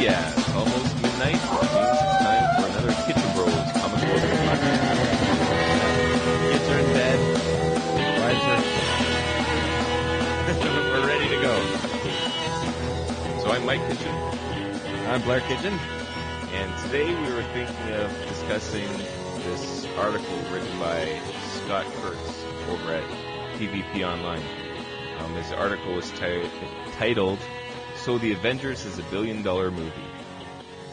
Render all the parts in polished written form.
Yeah, it's almost midnight. It means it's time for another Kitchen Bros Comic Book Podcast. Kids are in bed. Wives are... We're ready to go. So I'm Mike Kitchen. I'm Blair Kitchen. And today we were thinking of discussing this article written by Scott Kurtz over at PvP Online. His article was titled, "So the Avengers is a $1 billion movie."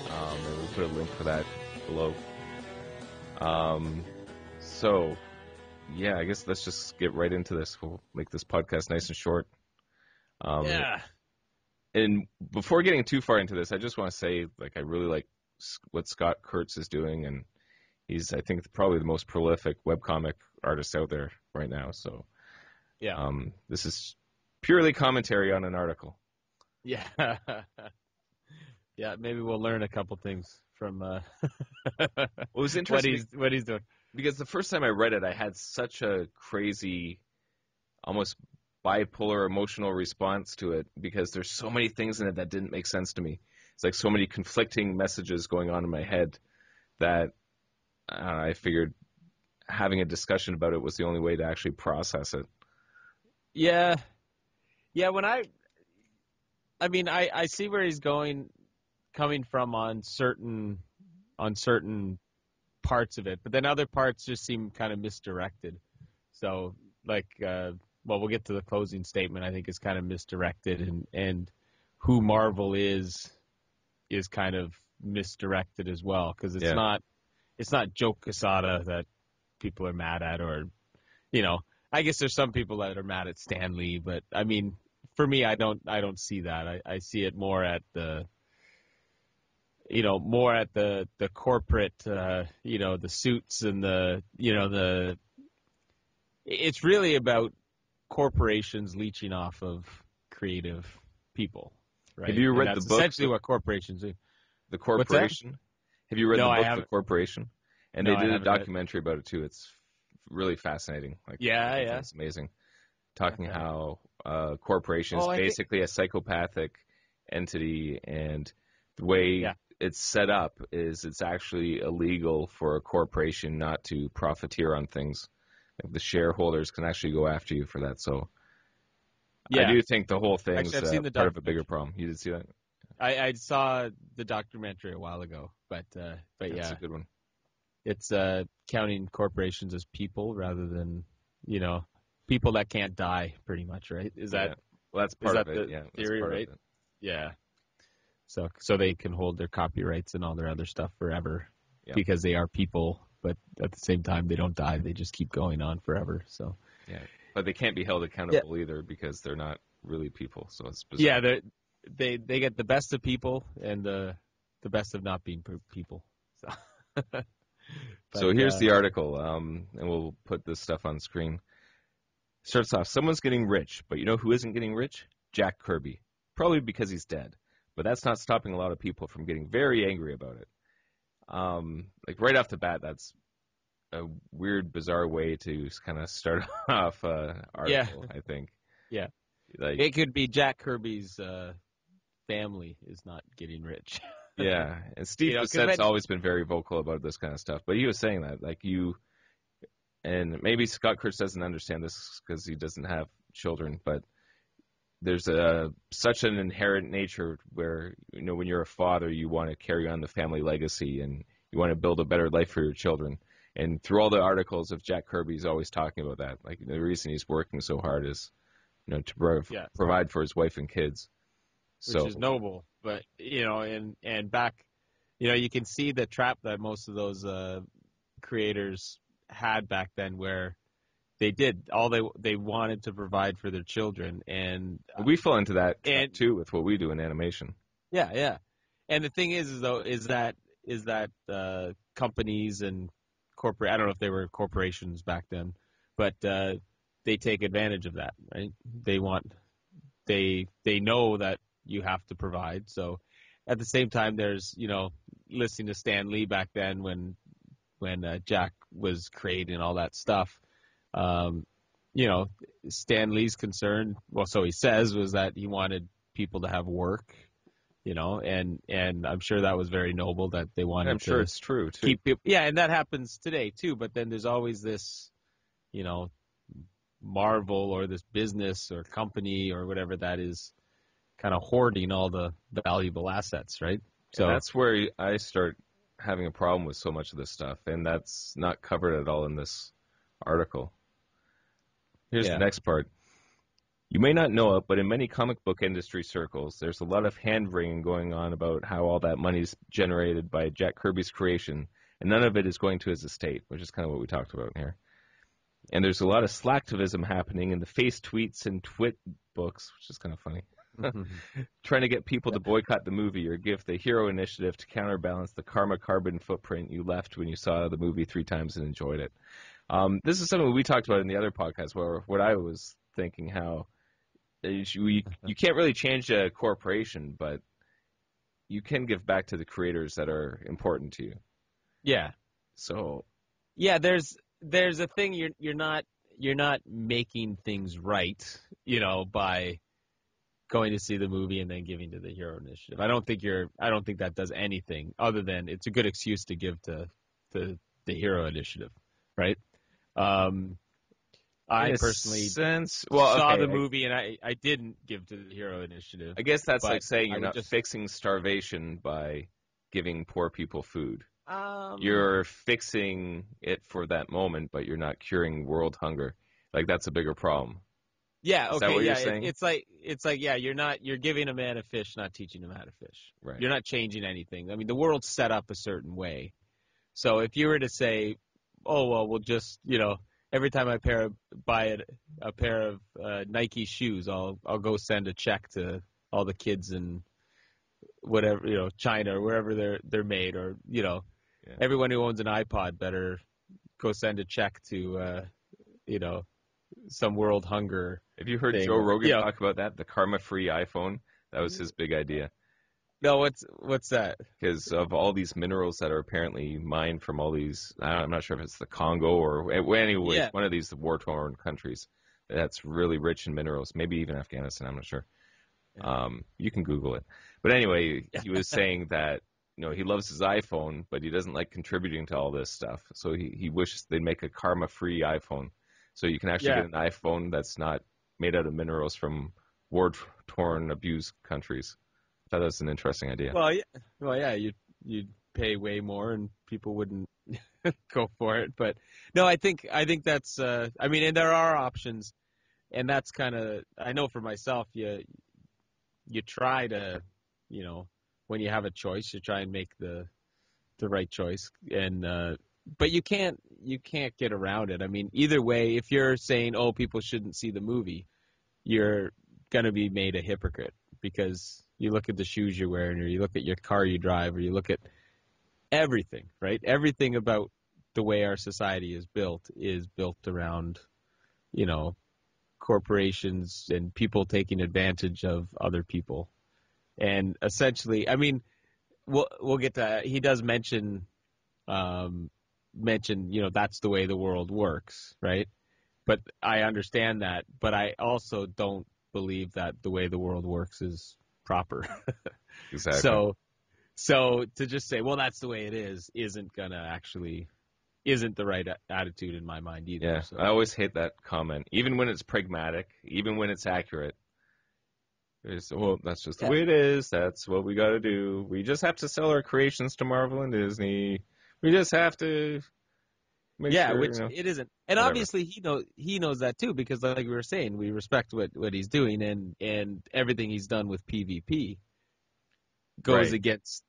And we'll put a link for that below. So, yeah, I guess let's just get right into this. We'll make this podcast nice and short. Yeah. And before getting too far into this, I just want to say, I really like what Scott Kurtz is doing, and he's, I think, probably the most prolific webcomic artist out there right now. So, Yeah. This is purely commentary on an article. Yeah. Yeah, maybe we'll learn a couple things from Well, it was interesting what he's doing. because the first time I read it, I had such a crazy, almost bipolar emotional response to it because there's so many things in it that didn't make sense to me. It's like so many conflicting messages going on in my head that I figured having a discussion about it was the only way to actually process it. Yeah. Yeah, when I see where he's coming from on certain parts of it, but then other parts just seem kind of misdirected. So, we'll get to the closing statement. I think is kind of misdirected, and who Marvel is kind of misdirected as well, because it's not Joe Quesada that people are mad at, or I guess there's some people that are mad at Stan Lee, but I mean, for me, I don't see that. I see it more at the corporate, the suits and it's really about corporations leeching off of creative people, right? Have you read that's the book? Essentially what corporations do. The Corporation? Have you read the book, The Corporation? And No, they did I a haven't read it. documentary about it, too. It's really fascinating. Yeah. It's amazing. Talking how a corporation is basically a psychopathic entity, and the way it's set up is it's actually illegal for a corporation not to profiteer on things. The shareholders can actually go after you for that. So I do think the whole thing's I've seen the part of a bigger problem. You did see that? I saw the documentary a while ago, but That's a good one. It's counting corporations as people rather than people that can't die, pretty much, right? Is that well? That's part of the it. Yeah, theory, right? Yeah. So they can hold their copyrights and all their other stuff forever because they are people, but at the same time they don't die. They just keep going on forever. So but they can't be held accountable either because they're not really people. So it's bizarre. Yeah, they get the best of people and the best of not being people. So. So here's the article, and we'll put this stuff on screen. Starts off, someone's getting rich, but you know who isn't getting rich? Jack Kirby. Probably because he's dead. But that's not stopping a lot of people from getting very angry about it. Right off the bat, that's a weird, bizarre way to kind of start off an article, I think. Yeah. It could be Jack Kirby's family is not getting rich. Yeah, and Steve Bissett's always been very vocal about this kind of stuff, but he was saying that, and maybe Scott Kurtz doesn't understand this because he doesn't have children, but there's such an inherent nature where, when you're a father, you want to carry on the family legacy and you want to build a better life for your children. And through all the articles of Jack Kirby, he's always talking about that. The reason he's working so hard is, to provide for his wife and kids. Which is noble, but and back, you can see the trap that most of those creators had back then, where they did all they wanted to provide for their children, and we fall into that trap too with what we do in animation. Yeah. And the thing is that companies and corporate, I don't know if they were corporations back then, but they take advantage of that, right? They know that you have to provide. So at the same time, there's, listening to Stan Lee back then when Jack was creating all that stuff, Stan Lee's concern, well, so he says, was that he wanted people to have work and I'm sure that was very noble that they wanted I'm to sure it's true too. keep people. Yeah, and that happens today too. But then there's always this, Marvel or this business or company or whatever that is kind of hoarding all the valuable assets, right? So and that's where I start having a problem with so much of this stuff, and that's not covered at all in this article. Here's the next part. You may not know it, but in many comic book industry circles, there's a lot of hand-wringing going on about how all that money's generated by Jack Kirby's creation, and none of it is going to his estate, which is kind of what we talked about here. And there's a lot of slacktivism happening in the face tweets and twit books, which is kind of funny. Trying to get people to boycott the movie or give the hero initiative to counterbalance the karma carbon footprint you left when you saw the movie 3 times and enjoyed it. This is something we talked about in the other podcast, where what I was thinking, how you can't really change a corporation, but you can give back to the creators that are important to you. Yeah. So. Yeah, there's a thing you're not making things right, by going to see the movie and then giving to the hero initiative. I don't think that does anything other than it's a good excuse to give to the hero initiative, right? I personally saw the movie and I didn't give to the hero initiative. I guess that's like saying you're not fixing starvation by giving poor people food. You're fixing it for that moment, but you're not curing world hunger. Like, that's a bigger problem. Yeah, okay, Is that what you're saying? It's like you're giving a man a fish, not teaching him how to fish. Right. You're not changing anything. I mean, the world's set up a certain way. So if you were to say, oh well, we'll just, every time I buy a pair of Nike shoes, I'll go send a check to all the kids in whatever, China or wherever they're made, or everyone who owns an iPod better go send a check to some world hunger. Have you heard Joe Rogan talk about that? The karma-free iPhone? That was his big idea. No, what's that? Because of all these minerals that are apparently mined from all these, I'm not sure if it's the Congo or anyway, one of these war-torn countries that's really rich in minerals. Maybe even Afghanistan. I'm not sure. Yeah. You can Google it. But anyway, he was saying that he loves his iPhone, but he doesn't like contributing to all this stuff. So he wishes they'd make a karma-free iPhone, so you can actually get an iPhone that's not made out of minerals from war-torn, abused countries. I thought that was an interesting idea. Well, yeah, you'd pay way more and people wouldn't go for it. But no, I think that's. And there are options, and that's kind of. I know for myself, you try to, when you have a choice, you try and make the right choice, and but you can't get around it. I mean, either way, if you're saying, oh, people shouldn't see the movie, you're gonna be made a hypocrite, because you look at the shoes you're wearing, or you look at your car you drive, or you look at everything, right? Everything about the way our society is built around, corporations and people taking advantage of other people. And essentially, I mean, we'll get to that. He does mention, that's the way the world works, right? But I understand that, but I also don't believe that the way the world works is proper. Exactly. So to just say, well, that's the way it is, isn't the right attitude in my mind either. Yeah, so. I always hate that comment, even when it's pragmatic, even when it's accurate. Well, that's just the way it is. That's what we got to do. We just have to sell our creations to Marvel and Disney. We just have to make sure, which it isn't. And whatever. Obviously he knows that too, because like we were saying, we respect what he's doing, and everything he's done with PvP goes against,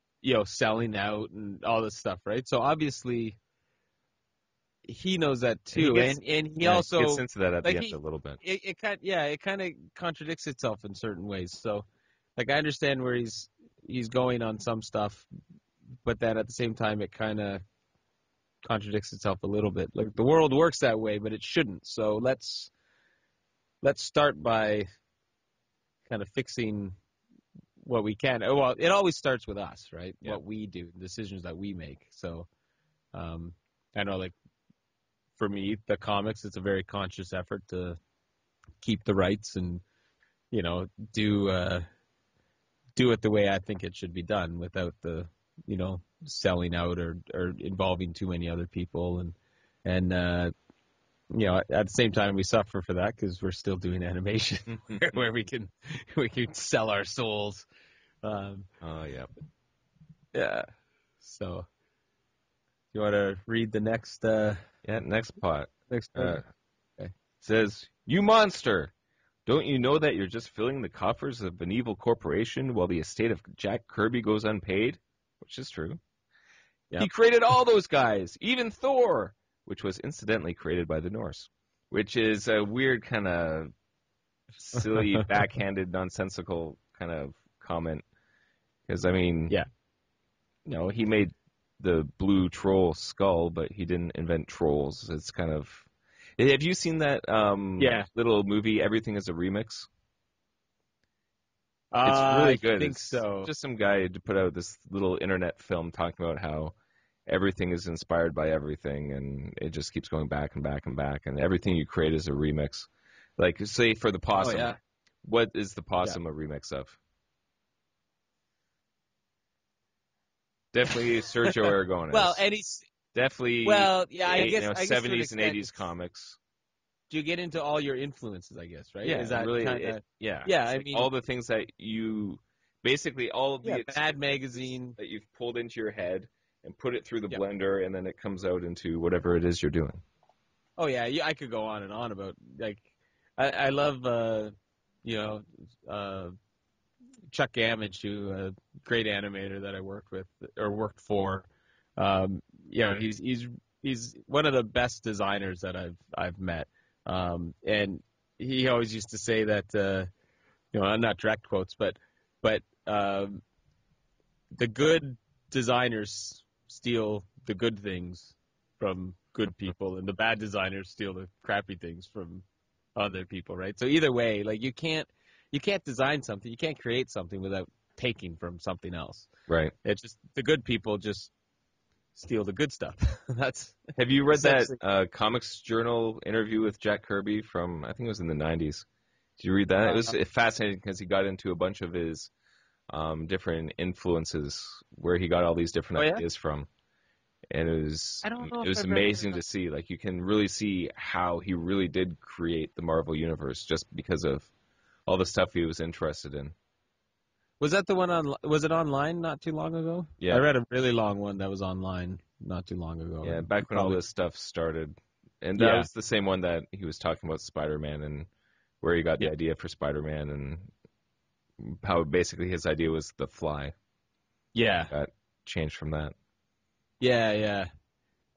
selling out and all this stuff, right? So obviously he knows that too, and he also gets into that at the end a little bit. It kind of contradicts itself in certain ways. So, like, I understand where he's going on some stuff, but then at the same time, it kind of contradicts itself a little bit. Like, the world works that way, but it shouldn't. So let's start by kind of fixing what we can. Well, it always starts with us, right? Yeah. What we do, decisions that we make. So, I know, like, for me, the comics, it's a very conscious effort to keep the rights and, do do it the way I think it should be done without the, selling out or involving too many other people. And at the same time, we suffer for that because we're still doing animation where we can sell our souls. Oh, yeah. Yeah. So, you want to read the next? Next part. Next part. Okay. Says, "You monster! Don't you know that you're just filling the coffers of an evil corporation while the estate of Jack Kirby goes unpaid?" Which is true. Yep. He created all those guys, even Thor, which was incidentally created by the Norse, which is a weird kind of silly, backhanded, nonsensical kind of comment. Because, I mean, he made the blue troll skull, but he didn't invent trolls. It's kind of... Have you seen that little movie, Everything is a Remix? It's really good. I think so. Just some guy to put out this little internet film talking about how everything is inspired by everything, and it just keeps going back and back and back, and everything you create is a remix. Like, say, for the possum, what is the possum a remix of? Definitely Sergio Aragonés. Well, and he's definitely I guess 70s and 80s comics. Do you get into all your influences, I guess, right? Yeah, is that really, kinda, I mean, all the things that you basically all of the Mad Magazine that you've pulled into your head and put it through the blender, and then it comes out into whatever it is you're doing. Oh yeah, I could go on and on about I love Chuck Gamage, who a great animator that I worked for. He's one of the best designers that I've met. And he always used to say that not direct quotes, but the good designers steal the good things from good people, and the bad designers steal the crappy things from other people, right? So either way, like you can't design something, you can't create something without taking from something else. Right. It's just the good people just steal the good stuff. Have you read that Comics Journal interview with Jack Kirby from, I think it was in the 90s? Did you read that? It was fascinating because he got into a bunch of his different influences, where he got all these different ideas from. And it was amazing to see. Like, you can really see how he really did create the Marvel Universe just because of all the stuff he was interested in. Was that the one was it online not too long ago? Yeah. I read a really long one that was online not too long ago. Yeah, back when all this stuff started. And that was the same one that he was talking about Spider-Man, and where he got the idea for Spider-Man, and how basically his idea was the Fly. Yeah. Got changed from that. Yeah.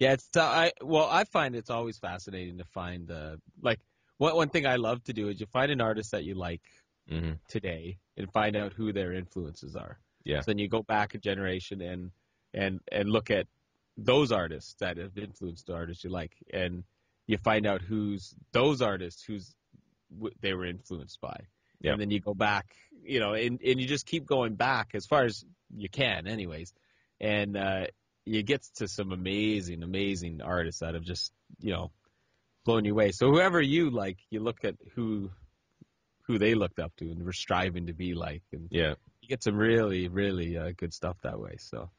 I find it's always fascinating to find one thing I love to do is you find an artist that you like today and find out who their influences are. Yeah. So then you go back a generation and look at those artists that have influenced the artists you like, and you find out who's those artists they were influenced by. Yeah. And then you go back, and you just keep going back as far as you can anyways. And you get to some amazing, amazing artists that have just, blown you away. So whoever you like, you look at who they looked up to and were striving to be like. And you get some really, really good stuff that way. So,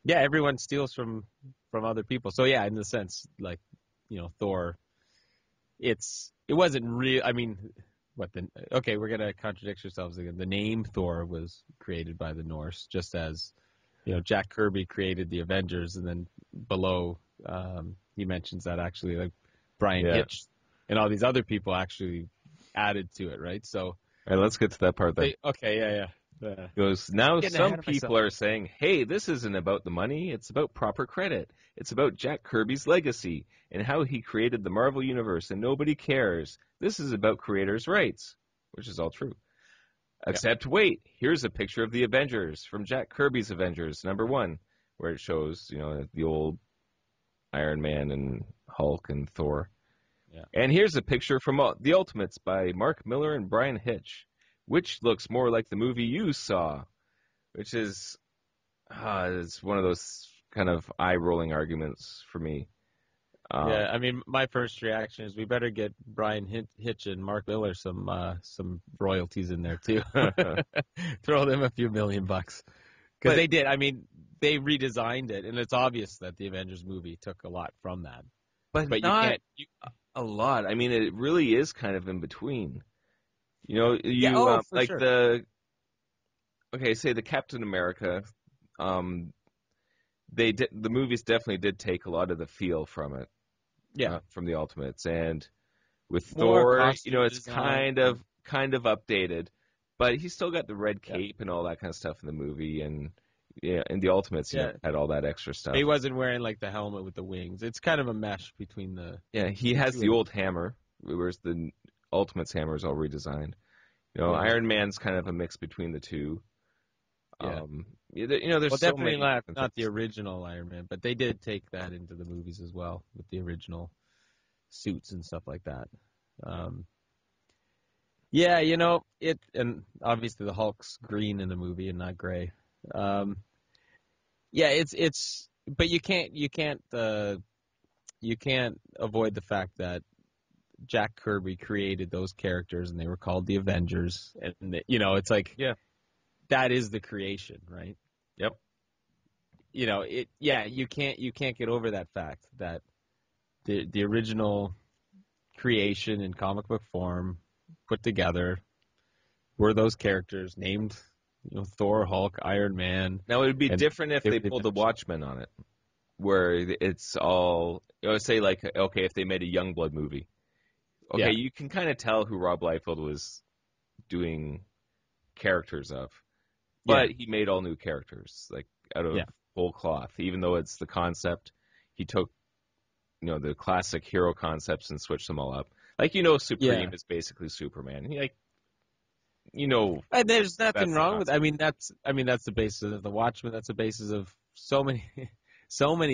everyone steals from other people. So, in the sense, like, Thor, it wasn't real. I mean, we're going to contradict ourselves again. The name Thor was created by the Norse, just as, Jack Kirby created the Avengers, and then below he mentions that actually like Brian Hitch and all these other people actually added to it, right? So, all right, let's get to that part then. He goes, now some people are saying, hey, this isn't about the money, it's about proper credit. It's about Jack Kirby's legacy and how he created the Marvel Universe, and nobody cares. This is about creators' rights, which is all true. Except, wait, here's a picture of the Avengers from Jack Kirby's Avengers, #1, where it shows, the old Iron Man and Hulk and Thor. Yeah. And here's a picture from The Ultimates by Mark Miller and Brian Hitch, which looks more like the movie you saw, which is it's one of those kind of eye-rolling arguments for me. Yeah, I mean, my first reaction is we better get Brian Hitch and Mark Miller some royalties in there too. Throw them a few $1 million because they did. I mean, they redesigned it, and it's obvious that the Avengers movie took a lot from that. But you not can't. a lot. I mean, it really is kind of in between. For like sure. say the Captain America. The movies definitely did take a lot of the feel from it. Yeah. From the Ultimates, and with More Thor, costume it's design. kind of updated, but he's still got the red cape and all that kind of stuff in the movie, and in the Ultimates, had all that extra stuff. He wasn't wearing like the helmet with the wings. It's kind of a mesh between the. Yeah, he has the old hammer, whereas the Ultimates hammer is all redesigned. Iron Man's kind of a mix between the two. Yeah. There's so definitely many not the original Iron Man, but they did take that into the movies as well with the original suits and stuff like that. And obviously the Hulk's green in the movie and not gray. But you can't avoid the fact that Jack Kirby created those characters and they were called the Avengers, and it's like that is the creation, right? Yep. You can't get over that fact that the original creation in comic book form put together were those characters named, Thor, Hulk, Iron Man. Now it would be different if they pulled the Watchmen on it, where it's all, say like, okay, if they made a Youngblood movie, okay, you can kind of tell who Rob Liefeld was doing characters of, but he made all new characters, like out of whole cloth. Even though it's the concept, he took, the classic hero concepts and switched them all up. Like, Supreme is basically Superman. And there's nothing wrong with. I mean, that's the basis of the Watchmen. That's the basis of so many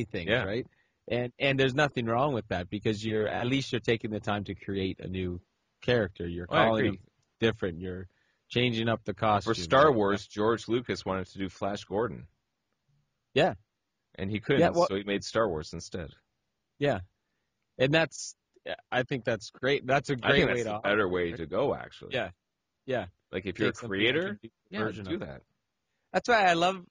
things, right? And there's nothing wrong with that because at least you're taking the time to create a new character. You're calling him different. You're changing up the costume. For Star Wars, George Lucas wanted to do Flash Gordon. Yeah. And he couldn't, so he made Star Wars instead. Yeah. And I think that's great. That's a great way to. Better way to go, actually. Yeah. Yeah. Like if you're a creator, do that. That's why I love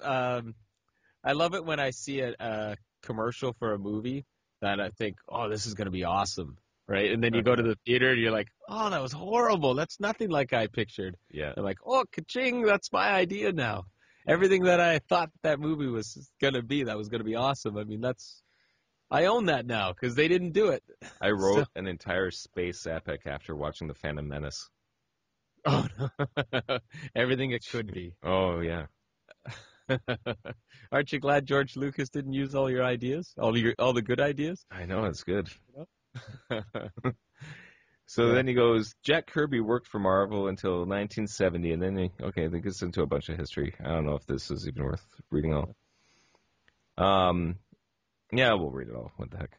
it when I see a commercial for a movie that I think, oh, this is going to be awesome, right? And then you go to the theater and you're like, oh, that was horrible. That's nothing like I pictured. Yeah. I'm like, oh, ka-ching, that's my idea now. Everything that I thought that movie was going to be, that was going to be awesome. I mean, I own that now because they didn't do it. I wrote an entire space epic after watching The Phantom Menace. Oh, no. Everything it could be. Oh, yeah. Aren't you glad George Lucas didn't use all your ideas? All the good ideas? I know, it's good. So then he goes, Jack Kirby worked for Marvel until 1970, and then he gets into a bunch of history. I don't know if this is even worth reading all. Yeah, we'll read it all. What the heck?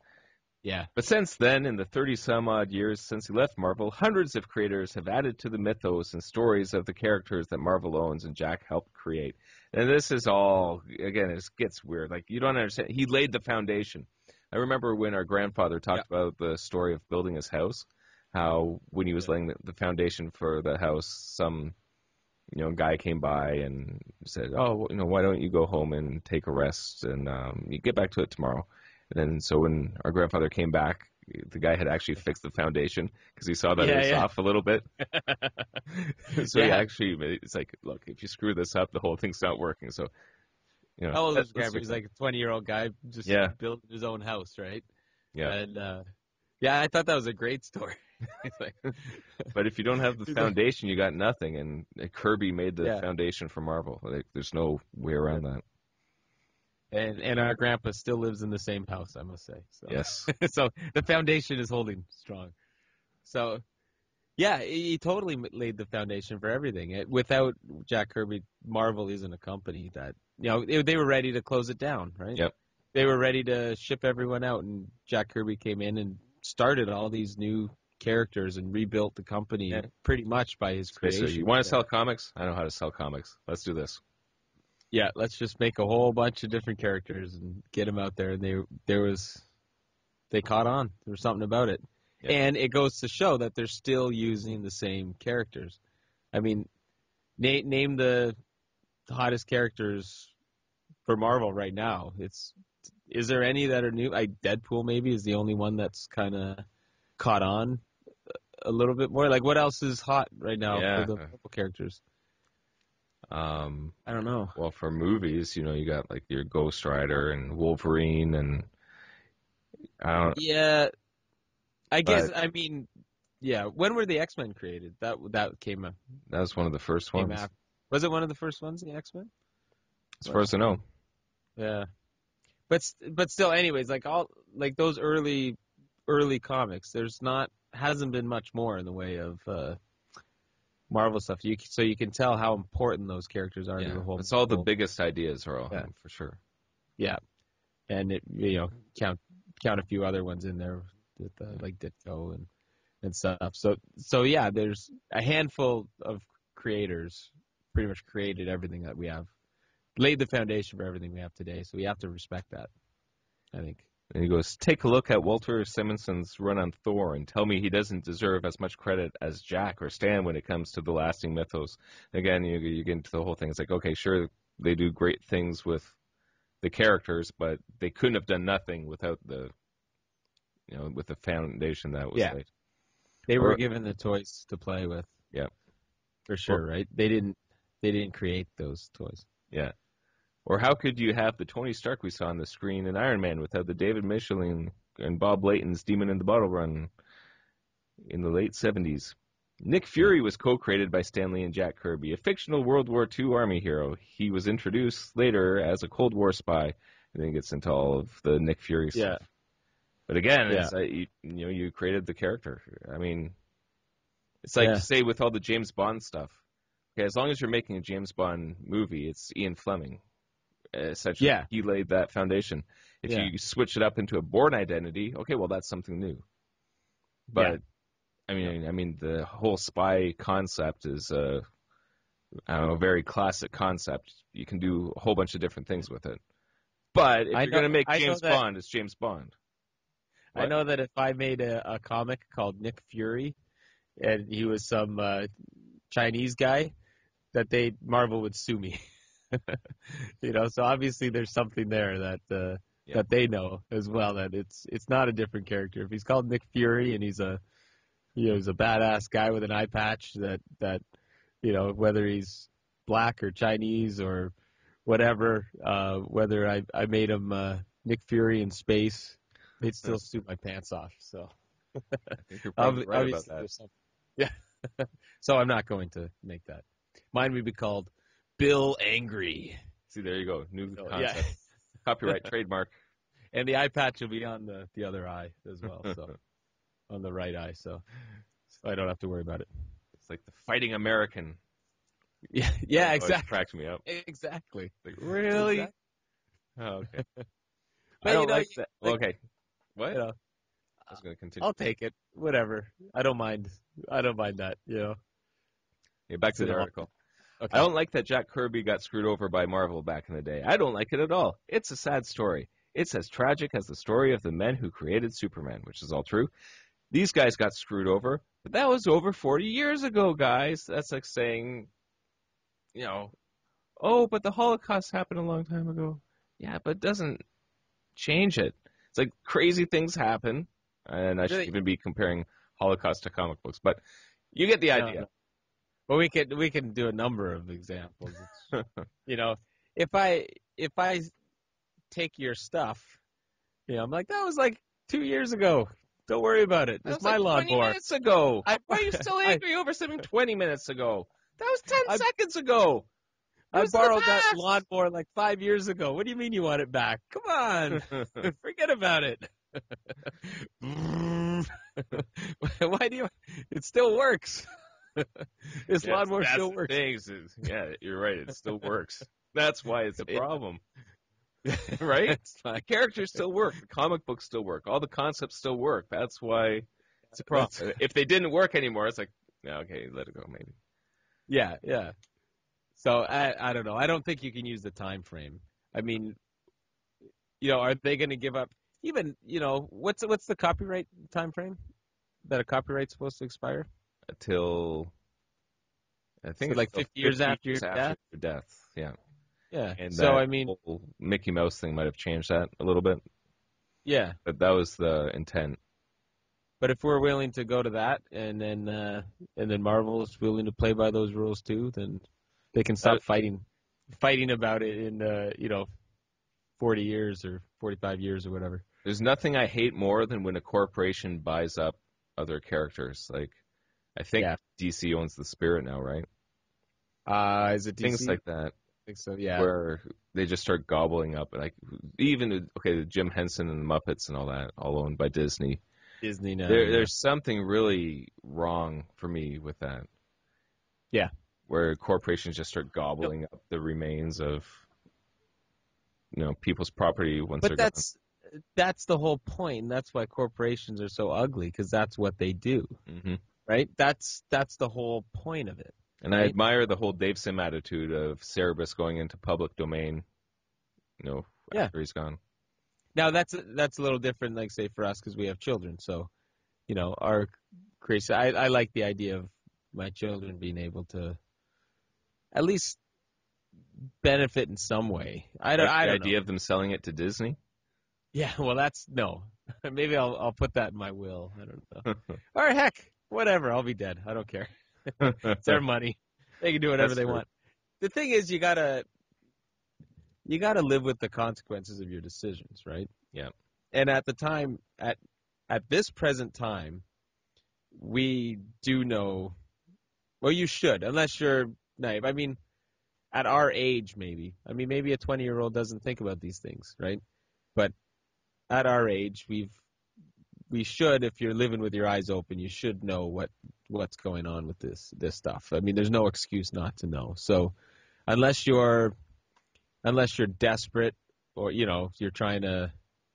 Yeah. But since then, in the 30-some-odd years since he left Marvel, hundreds of creators have added to the mythos and stories of the characters that Marvel owns and Jack helped create. And this is all, again, it gets weird. Like, you don't understand. He laid the foundation. I remember when our grandfather talked about the story of building his house, how when he was laying the foundation for the house, some guy came by and said, oh, why don't you go home and take a rest and you get back to it tomorrow. And then so when our grandfather came back, the guy had actually fixed the foundation because he saw that it was off a little bit. So it's like, look, if you screw this up, the whole thing's not working. So, how old is Grandpa? He's like a 20-year-old guy just building his own house, right? Yeah. And I thought that was a great story. But if you don't have the foundation, you got nothing. And Kirby made the foundation for Marvel. Like, there's no way around that. And our grandpa still lives in the same house, I must say. So. Yes. So the foundation is holding strong. So, he totally laid the foundation for everything. Without Jack Kirby, Marvel isn't a company that, they were ready to close it down, right? Yep. They were ready to ship everyone out, and Jack Kirby came in and started all these new characters and rebuilt the company pretty much by his creation. You want to sell comics? I know how to sell comics. Let's do this. Yeah, let's just make a whole bunch of different characters and get them out there. And there was they caught on. There was something about it. Yeah. And it goes to show that they're still using the same characters. I mean, name the hottest characters for Marvel right now. Is there any that are new? Deadpool maybe is the only one that's kind of caught on a little bit more. Like, what else is hot right now for the Marvel characters? I don't know. Well, for movies, you got like your Ghost Rider and Wolverine and Yeah, I guess. I mean, yeah. When were the X-Men created? That came up. That was one of the first ones. Was it one of the first ones, the X-Men? As far as I know. Yeah, but still, anyways, like those early comics, hasn't been much more in the way of Marvel stuff. So you can tell how important those characters are to the whole. It's all the biggest ideas are all him, for sure. Yeah, and count a few other ones in there like Ditko and stuff. So yeah, there's a handful of creators pretty much created everything that we have, laid the foundation for everything we have today. So we have to respect that, I think. And he goes, take a look at Walter Simonson's run on Thor and tell me he doesn't deserve as much credit as Jack or Stan when it comes to the lasting mythos. Again, you get into the whole thing. It's like, okay, sure, they do great things with the characters, but they couldn't have done nothing without with the foundation that was laid. They were given the toys to play with. Yeah. For sure, right? They didn't create those toys. Yeah. Or how could you have the Tony Stark we saw on the screen in Iron Man without the David Michelin and Bob Layton's Demon in the Bottle run in the late 70s? Nick Fury was co-created by Stan Lee and Jack Kirby, a fictional World War II Army hero. He was introduced later as a Cold War spy, and then gets into all of the Nick Fury stuff. But again, it's you created the character. I mean, it's like say with all the James Bond stuff. Okay, as long as you're making a James Bond movie, it's Ian Fleming. Essentially, he laid that foundation. If you switch it up into a Bourne identity, okay, well, that's something new. But I mean, the whole spy concept is a very classic concept. You can do a whole bunch of different things with it. But if you're going to make James Bond, it's James Bond. What? I know that if I made a comic called Nick Fury, and he was some Chinese guy, that Marvel would sue me. So obviously there's something there that they know as well, that it's not a different character. If he's called Nick Fury and he's a badass guy with an eye patch, that whether he's black or Chinese or whatever, whether I made him Nick Fury in space, they'd still sue my pants off. So I think you're probably right about that. Yeah. So I'm not going to make that. Mine would be called Bill Angry. See, there you go. New concept. Copyright, trademark. And the eye patch will be on the other eye as well, so on the right eye, so I don't have to worry about it. It's like the Fighting American. Yeah, exactly. It cracks me up. Exactly. Like, really? Exactly. Oh, okay. But I don't like that. Okay. What? I was going to continue. I'll take it. Whatever. I don't mind that. Yeah, back to the article. Okay. I don't like that Jack Kirby got screwed over by Marvel back in the day. I don't like it at all. It's a sad story. It's as tragic as the story of the men who created Superman, which is all true. These guys got screwed over, but that was over 40 years ago, guys. That's like saying, oh, but the Holocaust happened a long time ago. Yeah, but it doesn't change it. It's like crazy things happen, and I shouldn't even be comparing Holocaust to comic books, but you get the idea. No. Well, we can do a number of examples. If I take your stuff, I'm like, that was like 2 years ago. Don't worry about it. It's my lawnmower. 20 minutes ago. Why are you still angry over something 20 minutes ago? That was 10 seconds ago. I borrowed that lawnmower like 5 years ago. What do you mean you want it back? Come on. Forget about it. Why do you? It still works. This lawnmower still works. You're right. It still works. That's why it's a problem. Right? The characters still work. The comic books still work. All the concepts still work. That's why it's a problem. If they didn't work anymore, it's like, okay, let it go maybe. Yeah. So I don't know. I don't think you can use the time frame. I mean, are they going to give up? even, what's the copyright time frame that a copyright's supposed to expire? Until I think So it's like still 50 years after your after death? your death. Yeah. Yeah. And So, that I mean, whole Mickey Mouse thing might have changed that a little bit, yeah. but that was the intent. But if we're willing to go to that, and then Marvel is willing to play by those rules too, then they can stop fighting about it in 40 years or 45 years or whatever. There's nothing I hate more than when a corporation buys up other characters. Like, I think DC owns the Spirit now, right? Is it DC? Things like that. I think so, yeah. Where they just start gobbling up, like even Jim Henson and the Muppets and all that, all owned by Disney. Disney now. There's something really wrong for me with that. Yeah. Where corporations just start gobbling up the remains of people's property once they're gone. But that's the whole point, and that's why corporations are so ugly, because that's what they do, right? That's the whole point of it. And I admire the whole Dave Sim attitude of Cerebus going into public domain, after he's gone. Now that's a little different, like say for us, because we have children. So, our creation. I like the idea of my children being able to at least benefit in some way. I don't the know. idea of them selling it to Disney. Yeah, well, no. Maybe I'll put that in my will. I don't know. Or heck, whatever. I'll be dead. I don't care. It's their money. They can do whatever they want. The thing is, you gotta live with the consequences of your decisions, right? Yeah. And at the time, at this present time, we do know. Well, you should, unless you're naive. I mean, at our age, maybe. I mean, maybe a 20-year-old doesn't think about these things, right? But at our age, we should, if you're living with your eyes open, you should know what's going on with this stuff. I mean, there's no excuse not to know. So unless you're desperate or, you're trying to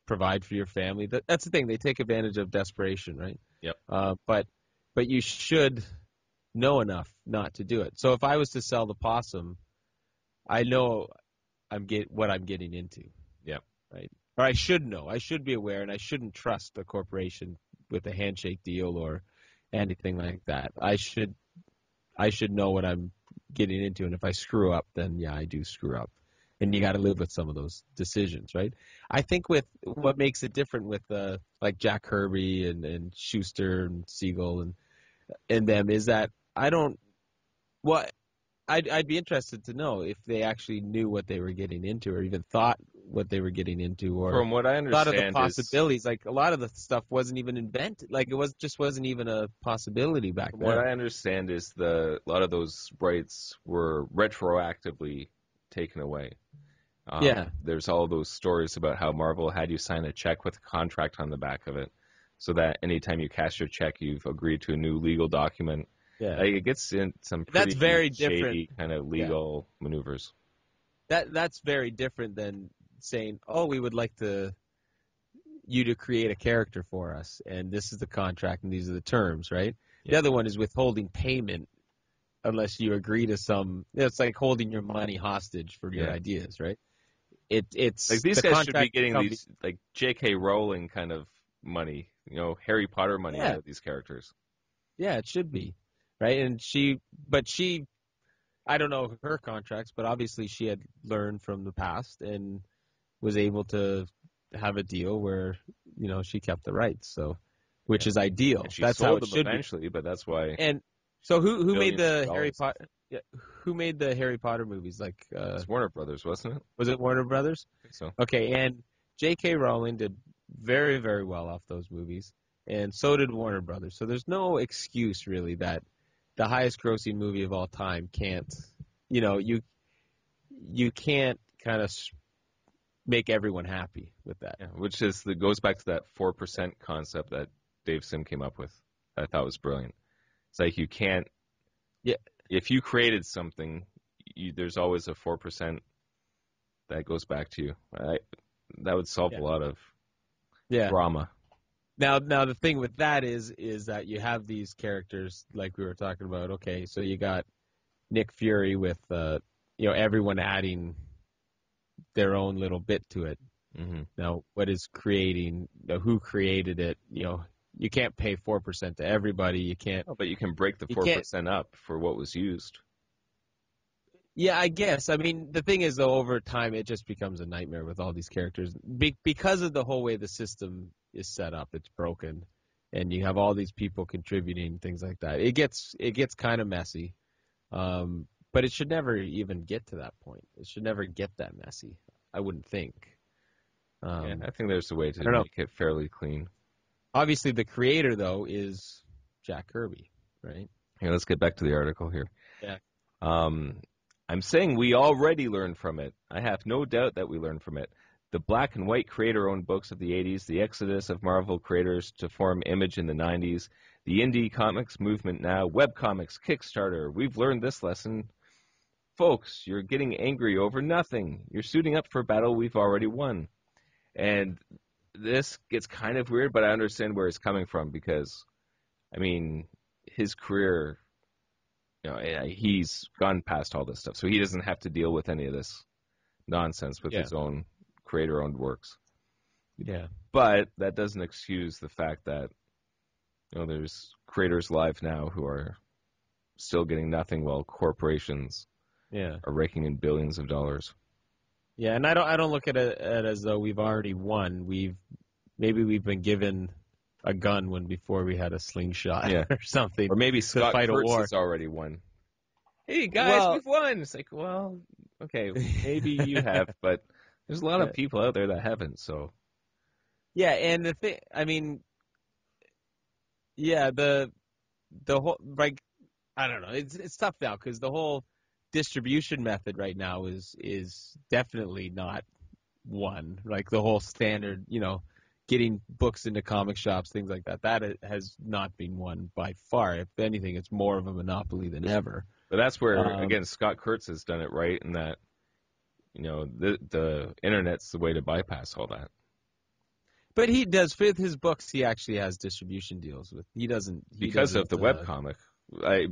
provide for your family, that's the thing. They take advantage of desperation, right? Yep. But you should know enough not to do it. So if I was to sell the possum, I know what I'm getting into. Yeah. Right. Or I should know. I should be aware, and I shouldn't trust a corporation with a handshake deal or anything like that. I should know what I'm getting into, and if I screw up, then yeah, I do screw up. And you got to live with some of those decisions, right? I think with what makes it different with like Jack Kirby and Schuster and Siegel and them is that I'd be interested to know if they actually knew what they were getting into, or even thought what they were getting into, or from what I understand, a lot of the possibilities. Like a lot of the stuff wasn't even invented. Like it wasn't even a possibility back then. What I understand is a lot of those rights were retroactively taken away. There's all those stories about how Marvel had you sign a check with a contract on the back of it, so that anytime you cash your check, you've agreed to a new legal document. Yeah, like it gets in some pretty very shady different kind of legal maneuvers. That's very different than saying, "Oh, we would like you to create a character for us, and this is the contract, and these are the terms." Right. Yeah. The other one is withholding payment unless you agree to some. It's like holding your money hostage for your ideas, right? It's like these guys should be getting these like J.K. Rowling kind of money, Harry Potter money out of these characters. Yeah, it should be. Right, and she, I don't know her contracts, but obviously she had learned from the past and was able to have a deal where, she kept the rights, so which is ideal. And she that's sold how it them should eventually, be. but that's why. And so who made the Harry Potter? Yeah, who made the Harry Potter movies? Like it's Warner Brothers, wasn't it? Was it Warner Brothers? I think so. Okay, and J.K. Rowling did very, very well off those movies, and so did Warner Brothers. So there's no excuse really that the highest grossing movie of all time can't, you can't kind of make everyone happy with that. Yeah, which goes back to that 4% concept that Dave Sim came up with. I thought was brilliant. It's like you can't. Yeah. If you created something, there's always a 4% that goes back to you. That would solve a lot of drama. Now the thing with that is that you have these characters like we were talking about. Okay, so you got Nick Fury with everyone adding their own little bit to it. Mm-hmm. Now, what is creating? Who created it? You can't pay 4% to everybody. You can't. Oh, but you can break the 4% up for what was used. Yeah, I guess. I mean, the thing is, though, over time, it just becomes a nightmare with all these characters because of the whole way the system is set up. It's broken, and you have all these people contributing, things like that. It gets kind of messy, but it should never even get to that point. It should never get that messy. I wouldn't think. Yeah, I think there's a way to make it fairly clean. Obviously, the creator, though, is Jack Kirby, right? Here, let's get back to the article here. Yeah. I'm saying we already learned from it. I have no doubt that we learned from it. The black and white creator-owned books of the 80s, the exodus of Marvel creators to form Image in the 90s, the indie comics movement now, webcomics, Kickstarter. We've learned this lesson. Folks, you're getting angry over nothing. You're suiting up for a battle we've already won. And this gets kind of weird, but I understand where it's coming from because, I mean, his career, he's gone past all this stuff, so he doesn't have to deal with any of this nonsense with his own creator-owned works. Yeah. But that doesn't excuse the fact that, there's creators live now who are still getting nothing while corporations are raking in billions of dollars. Yeah, and I don't look at it as though we've already won. Maybe we've been given a gun before we had a slingshot or something. Or maybe Scott Kurtz has already won. Hey guys, we've won. It's like, well, okay, maybe you have, but there's a lot of people out there that haven't. So yeah, and the thing, I mean, the whole I don't know. It's tough now because the whole distribution method right now is definitely not one. Like the whole standard, getting books into comic shops, things like that. That has not been one by far. If anything, it's more of a monopoly than ever. But that's where, again, Scott Kurtz has done it right in that, the internet's the way to bypass all that. But he does, with his books, he actually has distribution deals with. Because of the webcomic.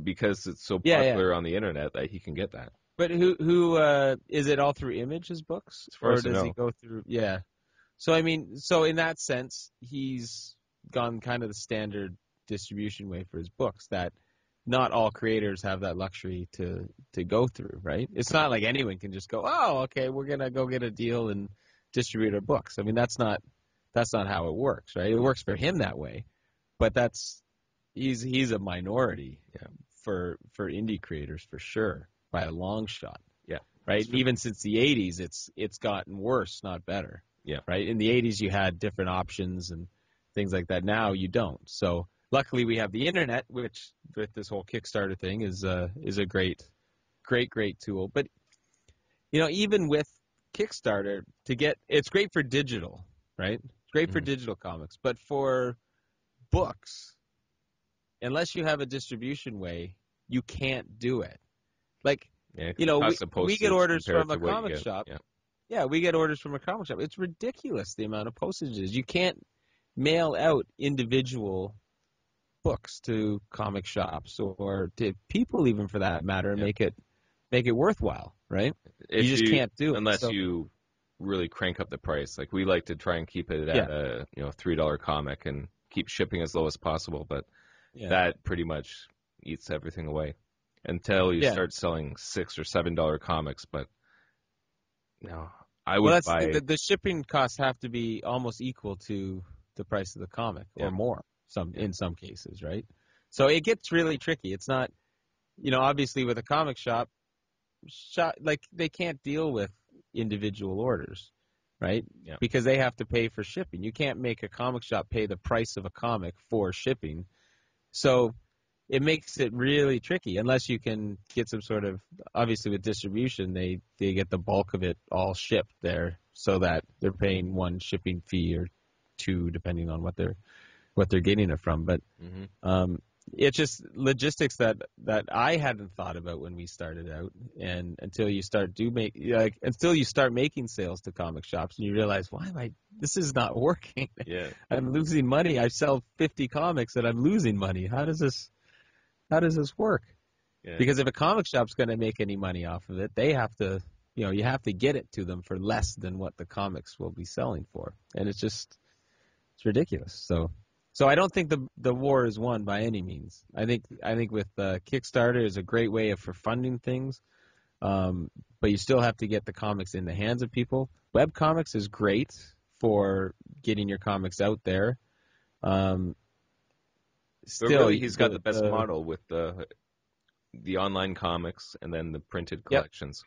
Because it's so popular on the internet that he can get that. But who is it all through Image, his books? Or does he go through? Yeah. So, I mean, in that sense, he's gone kind of the standard distribution way for his books that not all creators have that luxury to go through, right? It's not like anyone can just go, oh, okay, we're going to go get a deal and distribute our books. I mean, that's not how it works, right? It works for him that way, but he's a minority for indie creators for sure, by a long shot. Yeah. Right? Even since the 80s, it's gotten worse, not better. Yeah. Right? In the 80s, you had different options and things like that. Now you don't. So luckily we have the internet, which with this whole Kickstarter thing is a great tool. But, even with Kickstarter, it's great for digital, right? It's great for digital comics. But for books, unless you have a distribution way, you can't do it. Like, we get orders from a comic shop. Yeah, we get orders from a comic shop. It's ridiculous the amount of postage it is. You can't mail out individual books to comic shops or to people even for that matter and make it worthwhile, right? You just can't do it. Unless you really crank up the price. Like we like to try and keep it at a $3 comic and keep shipping as low as possible, but that pretty much eats everything away until you start selling $6 or $7 comics. But I would buy the shipping costs have to be almost equal to the price of the comic or more. In some cases, right? So it gets really tricky. It's not, obviously with a comic shop, like they can't deal with individual orders, right? Yeah. Because they have to pay for shipping. You can't make a comic shop pay the price of a comic for shipping. So it makes it really tricky unless you can get some sort of, obviously with distribution, they get the bulk of it all shipped there so that they're paying one shipping fee or two depending on what they're getting it from. But it's just logistics that I hadn't thought about when we started out, and until you start making sales to comic shops and you realize, this is not working. Yeah. I'm losing money. I sell 50 comics and I'm losing money. How does this work? Yeah. Because if a comic shop's going to make any money off of it, they have to, you have to get it to them for less than what the comics will be selling for, and it's ridiculous. So I don't think the war is won by any means. I think with Kickstarter is a great way for funding things, but you still have to get the comics in the hands of people. Webcomics is great for getting your comics out there. Still, but really, he's got the best model with the online comics and then the printed collections.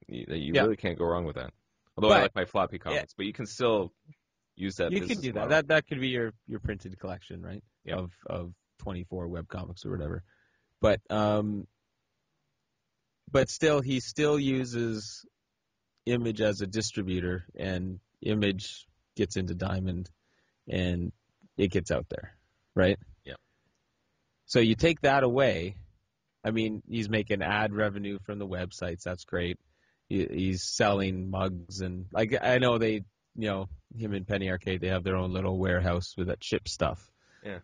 Yep. You really can't go wrong with that. Although I like my floppy comics, but you can still use that. You can do model. that could be your printed collection, right? Yep. Of 24 webcomics or whatever. But still, he still uses Image as a distributor, and Image gets into Diamond, and it gets out there, right? Yeah. So you take that away. I mean, he's making ad revenue from the websites. That's great. He's selling mugs, and like I know they, him and Penny Arcade, they have their own little warehouse that ships stuff. Yeah.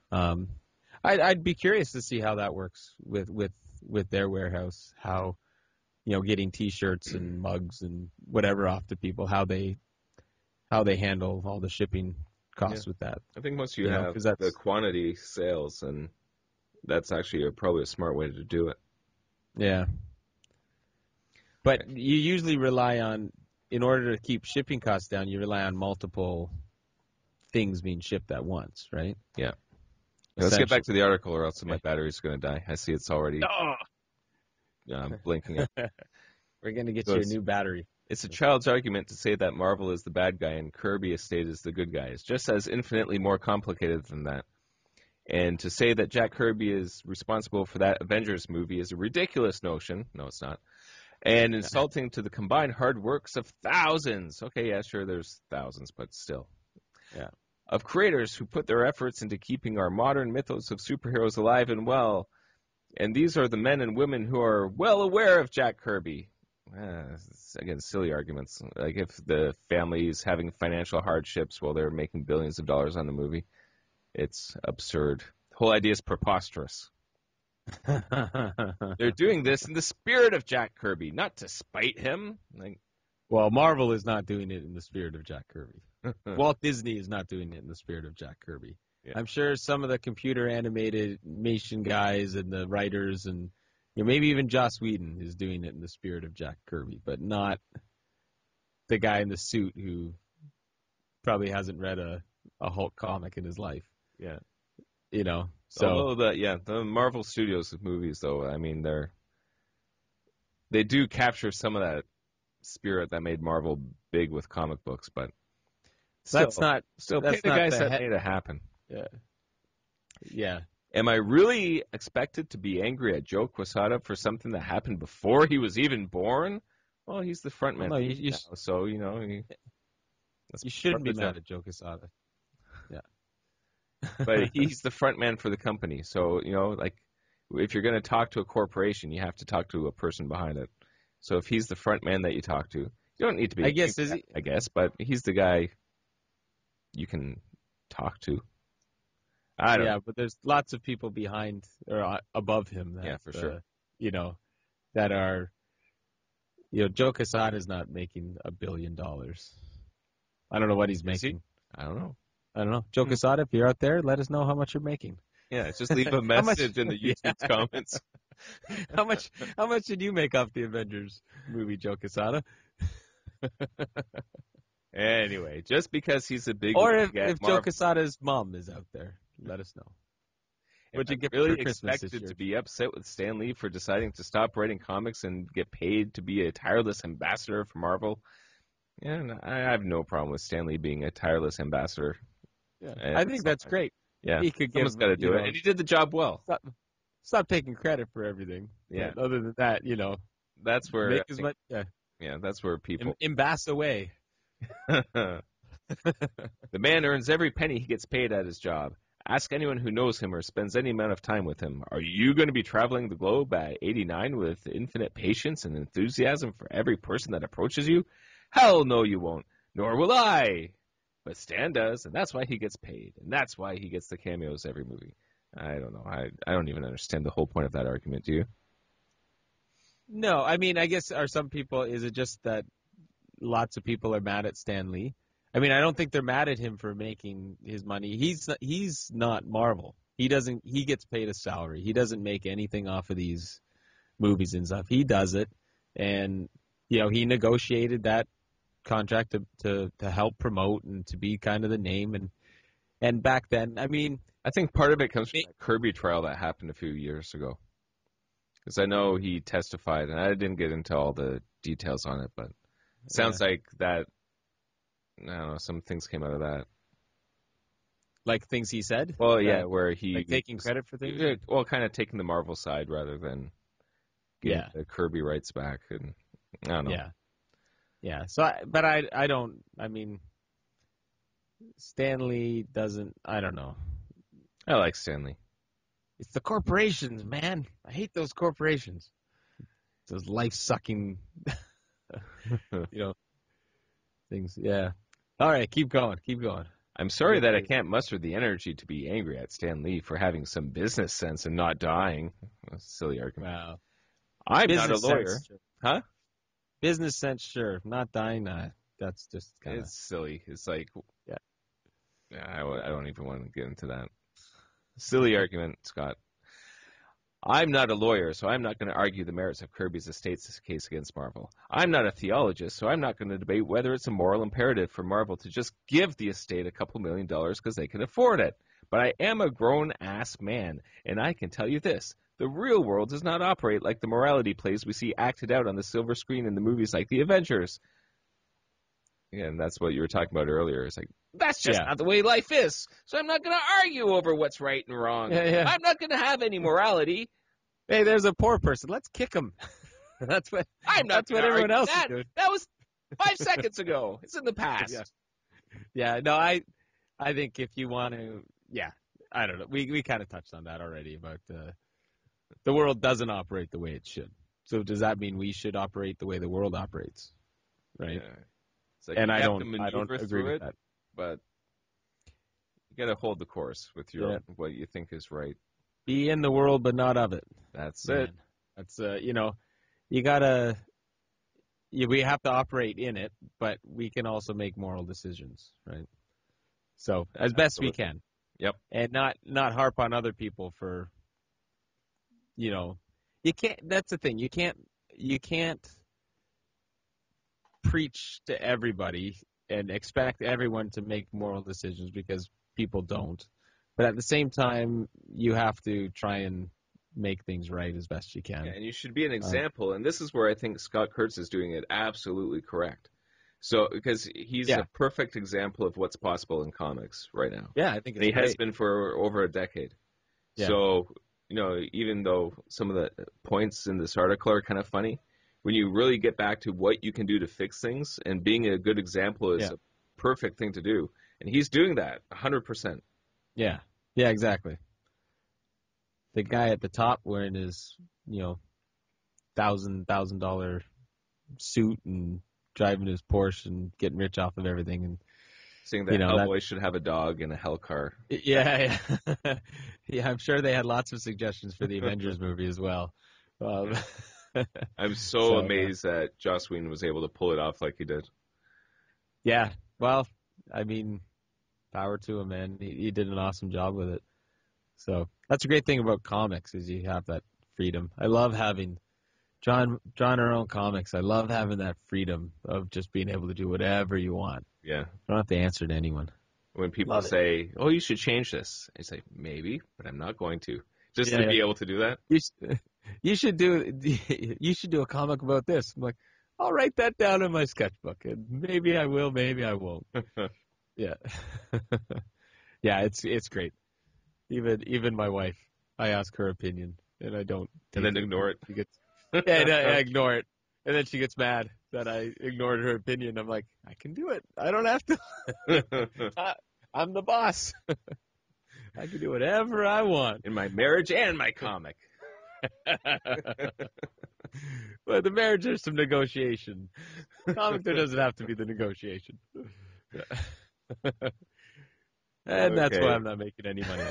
I'd be curious to see how that works with their warehouse. How, getting T-shirts and mugs and whatever off to people. How they handle all the shipping costs with that. I think once you have the quantity sales, and that's actually probably a smart way to do it. Yeah. But you usually rely on, in order to keep shipping costs down, you rely on multiple things being shipped at once, right? Yeah. Let's get back to the article, or else my battery's going to die. I see it's already blinking up. We're going to get you a new battery. It's a child's argument to say that Marvel is the bad guy and Kirby Estate is the good guy. It's just as infinitely more complicated than that. And to say that Jack Kirby is responsible for that Avengers movie is a ridiculous notion. No, it's not. And insulting to the combined hard works of thousands. Okay, yeah, sure, there's thousands, but still. Yeah. Of creators who put their efforts into keeping our modern mythos of superheroes alive and well. And these are the men and women who are well aware of Jack Kirby. Again, silly arguments. Like if the family is having financial hardships while they're making billions of dollars on the movie. It's absurd. The whole idea is preposterous. They're doing this in the spirit of Jack Kirby, not to spite him. Well, Marvel is not doing it in the spirit of Jack Kirby. Walt Disney is not doing it in the spirit of Jack Kirby. Yeah. I'm sure some of the computer animation guys and the writers and maybe even Joss Whedon is doing it in the spirit of Jack Kirby, but not the guy in the suit who probably hasn't read a Hulk comic in his life. Yeah. So although the Marvel Studios movies, though, I mean, they do capture some of that spirit that made Marvel big with comic books, but that's not pay the guys that made it happen. Yeah. Yeah. Am I really expected to be angry at Joe Quesada for something that happened before he was even born? Well, he's the front man. Well, so you shouldn't be mad at Joe Quesada. Yeah. But he's the front man for the company. So, if you're going to talk to a corporation, you have to talk to a person behind it. So if he's the front man that you talk to, you don't need to be, I guess, but he's the guy you can talk to. I don't know. But there's lots of people behind or above him. For sure. That are, Joe Quesada is not making $1 billion. I don't know what he's making. I don't know. Joe Quesada, if you're out there, let us know how much you're making. Yeah, just leave a message in the YouTube comments. How much did you make off the Avengers movie, Joe Quesada? Anyway, just because he's a big... Or if Joe Quesada's mom is out there, let us know. Would you get really expected to be upset with Stan Lee for deciding to stop writing comics and get paid to be a tireless ambassador for Marvel? Yeah, I have no problem with Stan Lee being a tireless ambassador. Yeah, I think that's great. Yeah, someone's got to do it, and he did the job well. Stop taking credit for everything. Yeah. Other than that, that's where that's where people embass away. The man earns every penny he gets paid at his job. Ask anyone who knows him or spends any amount of time with him. Are you going to be traveling the globe at 89 with infinite patience and enthusiasm for every person that approaches you? Hell no, you won't. Nor will I. But Stan does, and that's why he gets paid, and that's why he gets the cameos every movie. I don't know. I don't even understand the whole point of that argument, do you? No, I mean, I guess are some people, is it just that lots of people are mad at Stan Lee? I mean, I don't think they're mad at him for making his money. He's not Marvel. He gets paid a salary. He doesn't make anything off of these movies and stuff. He does it. And, he negotiated that contract to help promote and to be kind of the name. And back then, I mean, I think part of it comes from that Kirby trial that happened a few years ago. Because I know he testified, and I didn't get into all the details on it, but it sounds like that, I don't know, some things came out of that. Like things he said? Well, yeah, where he... Like taking credit for things? Well, kind of taking the Marvel side rather than getting the Kirby rights back. And I don't know. Yeah. So, I mean, Stan Lee doesn't, I don't know. I like Stan Lee. It's the corporations, man. I hate those corporations. Those life-sucking, things. Yeah. All right, keep going. I'm sorry that I can't muster the energy to be angry at Stan Lee for having some business sense and not dying. That's a silly argument. Wow. I'm business not a lawyer. Sense, sure. Huh? Business sense, sure. Not dying, nah. That's just kind of... It's silly. It's like... Yeah, I don't even want to get into that. Silly argument, Scott. I'm not a lawyer, so I'm not going to argue the merits of Kirby's estate's case against Marvel. I'm not a theologist, so I'm not going to debate whether it's a moral imperative for Marvel to just give the estate a couple $1 million because they can afford it. But I am a grown-ass man, and I can tell you this. The real world does not operate like the morality plays we see acted out on the silver screen in the movies like The Avengers. Yeah, and that's what you were talking about earlier. It's like, that's just not the way life is. So I'm not going to argue over what's right and wrong. Yeah. I'm not going to have any morality. Hey, there's a poor person. Let's kick him. That's what everyone else is doing. That was 5 seconds ago. It's in the past. Yeah. No, I think if you want to, I don't know. We kind of touched on that already about the world doesn't operate the way it should. So does that mean we should operate the way the world operates? Right. Yeah. Like and I don't agree with that. But you got to hold the course with what you think is right. Be in the world, but not of it. That's it. That's you gotta. We have to operate in it, but we can also make moral decisions, right? So as best we can. Yep. And not harp on other people for. You can't. That's the thing. You can't preach to everybody and expect everyone to make moral decisions because people don't. But at the same time, you have to try and make things right as best you can. Yeah, and you should be an example. And this is where I think Scott Kurtz is doing it absolutely correct. So, because he's a perfect example of what's possible in comics right now. Yeah, I think he has been for over a decade. Yeah. So, even though some of the points in this article are kind of funny, when you really get back to what you can do to fix things, and being a good example is a perfect thing to do. And he's doing that 100%. Yeah, exactly. The guy at the top wearing his, $1,000 suit and driving his Porsche and getting rich off of everything, and saying that Hellboy should have a dog and a hell car. Yeah. Yeah, I'm sure they had lots of suggestions for the Avengers movie as well. I'm so amazed that Joss Whedon was able to pull it off like he did. Yeah, well, I mean, power to him, man. He did an awesome job with it. So that's a great thing about comics is you have that freedom. I love having drawing our own comics. I love having that freedom of just being able to do whatever you want. Yeah. You don't have to answer to anyone. When people say, "Oh, you should change this," I say, "Maybe, but I'm not going to." Just to be able to do that. You should do a comic about this. I'm like, I'll write that down in my sketchbook, and maybe I will, maybe I won't. Yeah. Yeah, it's great. Even my wife, I ask her opinion, and I don't. And then ignore it. She gets, I ignore it. And then she gets mad that I ignored her opinion. I'm like, I can do it. I don't have to. I'm the boss. I can do whatever I want. In my marriage and my comic. Well, the marriage, there's some negotiation. Comic, there doesn't have to be the negotiation. And that's why I'm not making any money.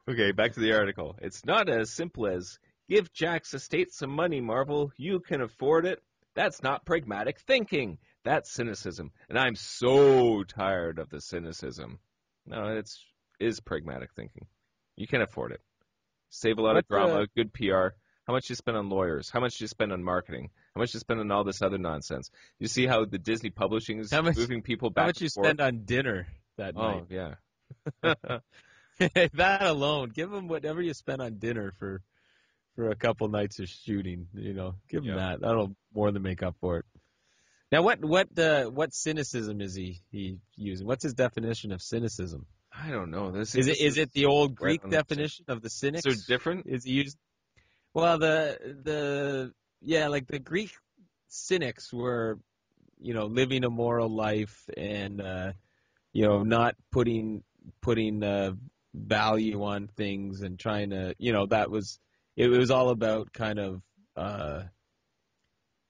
Okay, back to the article. It's not as simple as Give Jack's estate some money, Marvel. You can afford it. That's not pragmatic thinking. That's cynicism. And I'm so tired of the cynicism. No, it is pragmatic thinking. You can afford it. Save a lot of drama, good PR. How much you spend on lawyers? How much you spend on marketing? How much you spend on all this other nonsense? You see how the Disney publishing is moving people back and forth? How much you spend on dinner that night? Oh, yeah. That alone. Give them whatever you spend on dinner for a couple nights of shooting. Give them that. That'll more than make up for it. Now, what cynicism is he using? What's his definition of cynicism? I don't know. Is it the old Greek definition of the cynics? Is it different? Is he used? Well, the Greek cynics were, living a moral life and not putting value on things and trying to, it was all about kind of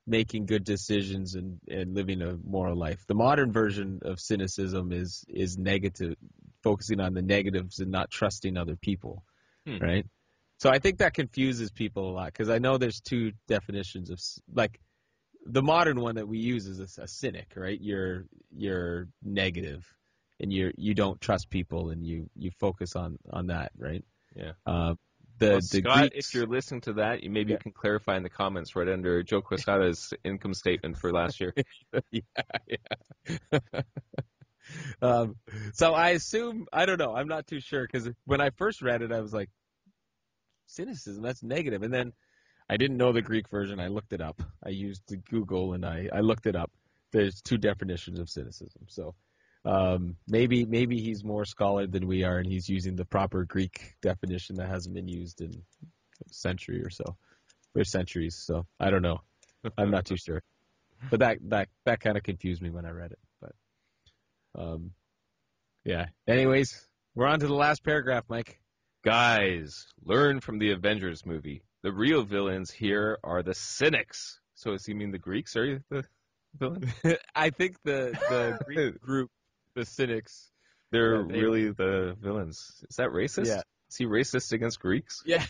making good decisions and living a moral life. The modern version of cynicism is negative, focusing on the negatives and not trusting other people, right? So I think that confuses people a lot because I know there's two definitions of, like, the modern one that we use is a cynic, right? You're negative and you don't trust people and you focus on that, right? Yeah. Scott, if you're listening to that, you can clarify in the comments right under Joe Quesada's income statement for last year. Yeah. So I assume, I don't know, I'm not too sure because when I first read it, I was like, cynicism, that's negative. And then I didn't know the Greek version. I looked it up. I used the Google and I looked it up. There's two definitions of cynicism. So maybe he's more scholar than we are, and he's using the proper Greek definition that hasn't been used in a century or so, or centuries. So I don't know. I'm not too sure. But that kind of confused me when I read it. But yeah. Anyways, we're on to the last paragraph, Mike. Guys, learn from the Avengers movie. The real villains here are the cynics. So does he mean the Greeks are the villains? I think the Greek group, the cynics, they're really the villains. Is that racist? Yeah. Is he racist against Greeks? Yeah.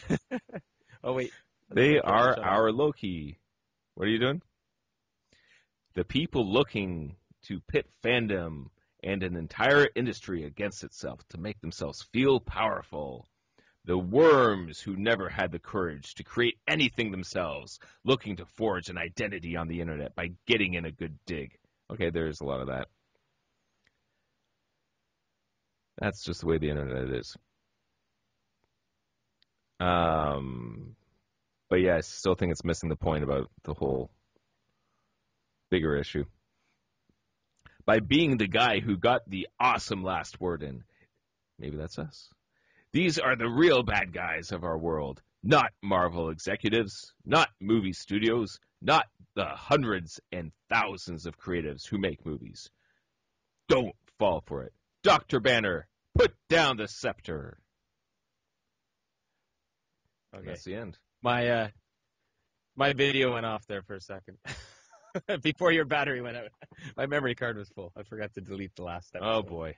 Oh, wait. They are our Loki. What are you doing? The people looking to pit fandom and an entire industry against itself to make themselves feel powerful. The worms who never had the courage to create anything themselves, looking to forge an identity on the internet by getting in a good dig. Okay, there's a lot of that. That's just the way the internet is. But yeah, I still think it's missing the point about the whole bigger issue. By being the guy who got the awesome last word in. Maybe that's us. These are the real bad guys of our world, not Marvel executives, not movie studios, not the hundreds and thousands of creatives who make movies. Don't fall for it. Dr. Banner, put down the scepter. Okay. That's the end. My video went off there for a second. Before your battery went out. My memory card was full. I forgot to delete the last episode. Oh, boy.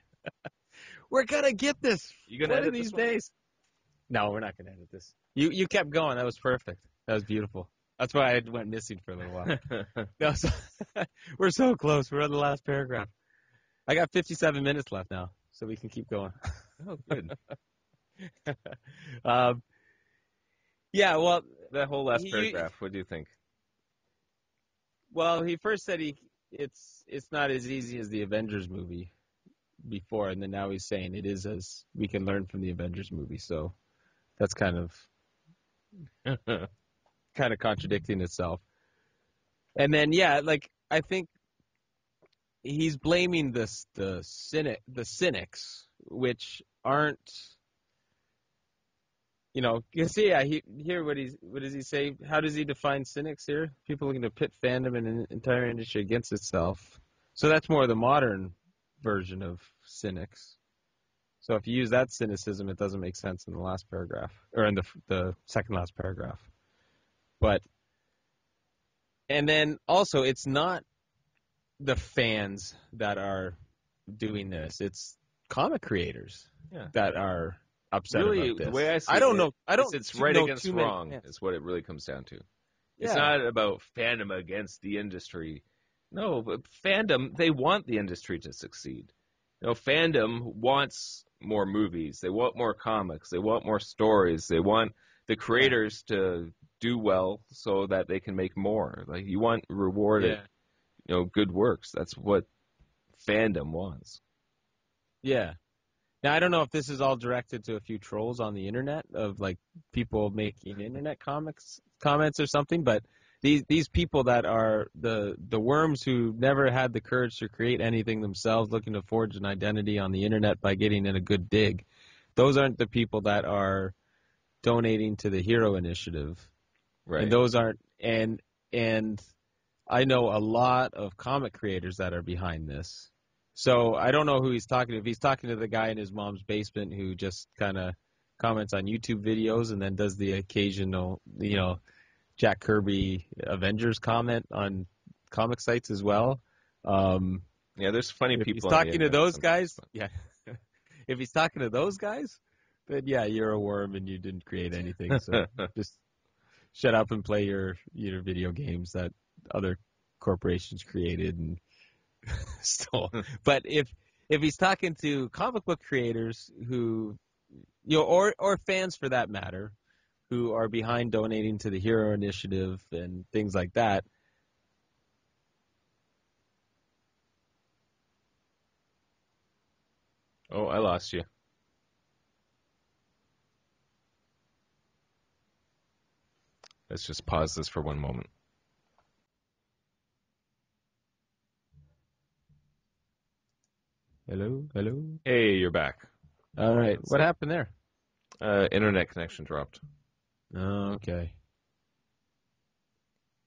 We're going to get this. You going to edit these this one? days? No, we're not going to edit this. You kept going. That was perfect. That was beautiful. That's why I went missing for a little while. No, we're so close. We're on the last paragraph. I got 57 minutes left now, so we can keep going. Oh, good. Yeah, well, that whole last paragraph, what do you think? Well, he first said it's not as easy as the Avengers movie before, and then now he's saying it is as we can learn from the Avengers movie. So that's kind of contradicting itself. And then I think he's blaming the cynics, which aren't. You see, here what does he say? How does he define cynics here? People looking to pit fandom and an entire industry against itself. So that's more the modern version of cynics. So if you use that cynicism, it doesn't make sense in the last paragraph, or in the second last paragraph. And then also, it's not the fans that are doing this. It's comic creators that are upset really, about this. the way I see I don't know. I don't. It's right know against too many wrong. fans. Is what it really comes down to. Yeah. It's not about fandom against the industry. No, but fandom, they want the industry to succeed. Fandom wants more movies. They want more comics. They want more stories. They want the creators to do well so that they can make more. Like, you want rewarded, good works. That's what fandom wants. Yeah. Now, I don't know if this is all directed to a few trolls on the internet of like people making internet comments or something, but these people that are the worms who never had the courage to create anything themselves, looking to forge an identity on the internet by getting in a good dig, those aren't the people that are donating to the Hero Initiative. Right. And those aren't and I know a lot of comic creators that are behind this. So I don't know who he's talking to. If he's talking to the guy in his mom's basement who just kind of comments on YouTube videos and then does the occasional, Jack Kirby Avengers comment on comic sites as well. There's funny if people. He's talking to those guys. Yeah. If he's talking to those guys, then you're a worm and you didn't create anything. So just shut up and play your video games that other corporations created and stole. But if he's talking to comic book creators who, or fans for that matter, who are behind donating to the Hero Initiative and things like that. Oh, I lost you. Let's just pause this for one moment. Hello? Hey, you're back. All right. What happened there? Internet connection dropped. Oh, okay.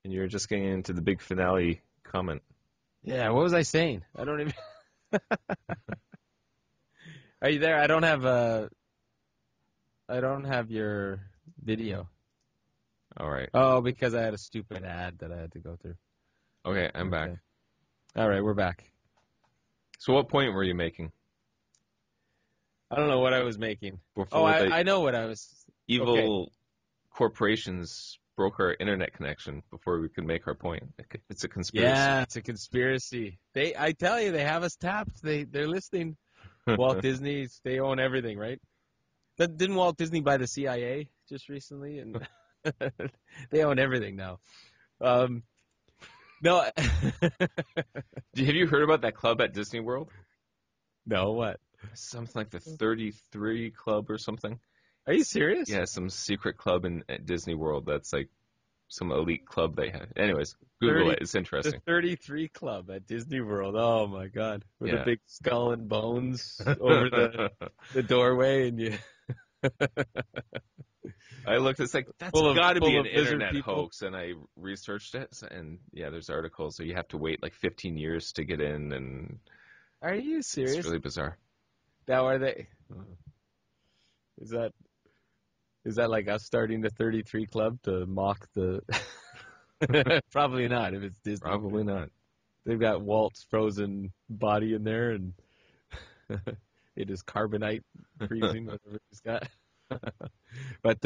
And you're just getting into the big finale comment. Yeah, what was I saying? I don't even... Are you there? I don't have your video. All right. Oh, because I had a stupid ad that I had to go through. Okay, I'm back. All right, we're back. So what point were you making? I don't know what I was making. Before I know what I was... Evil corporations broke our internet connection before we could make our point. It's a conspiracy. Yeah, it's a conspiracy. I tell you, they have us tapped. They're listening. Walt Disney, they own everything, right? Didn't Walt Disney buy the CIA just recently? And they own everything now. No. Have you heard about that club at Disney World? No, what? Something like the 33 Club or something. Are you serious? Yeah, some secret club at Disney World that's like some elite club they have. Anyways, Google it. It's interesting. The 33 Club at Disney World. Oh, my God. With a big skull and bones over the doorway. And I looked, it's like, that's got to be an internet hoax. And I researched it. And, there's articles. So you have to wait like 15 years to get in. And are you serious? It's really bizarre. Now, are they... Is that like us starting the 33 Club to mock the... Probably not, if it's Disney. Probably not. They've got Walt's frozen body in there, and it is carbonite freezing, whatever he's got. But,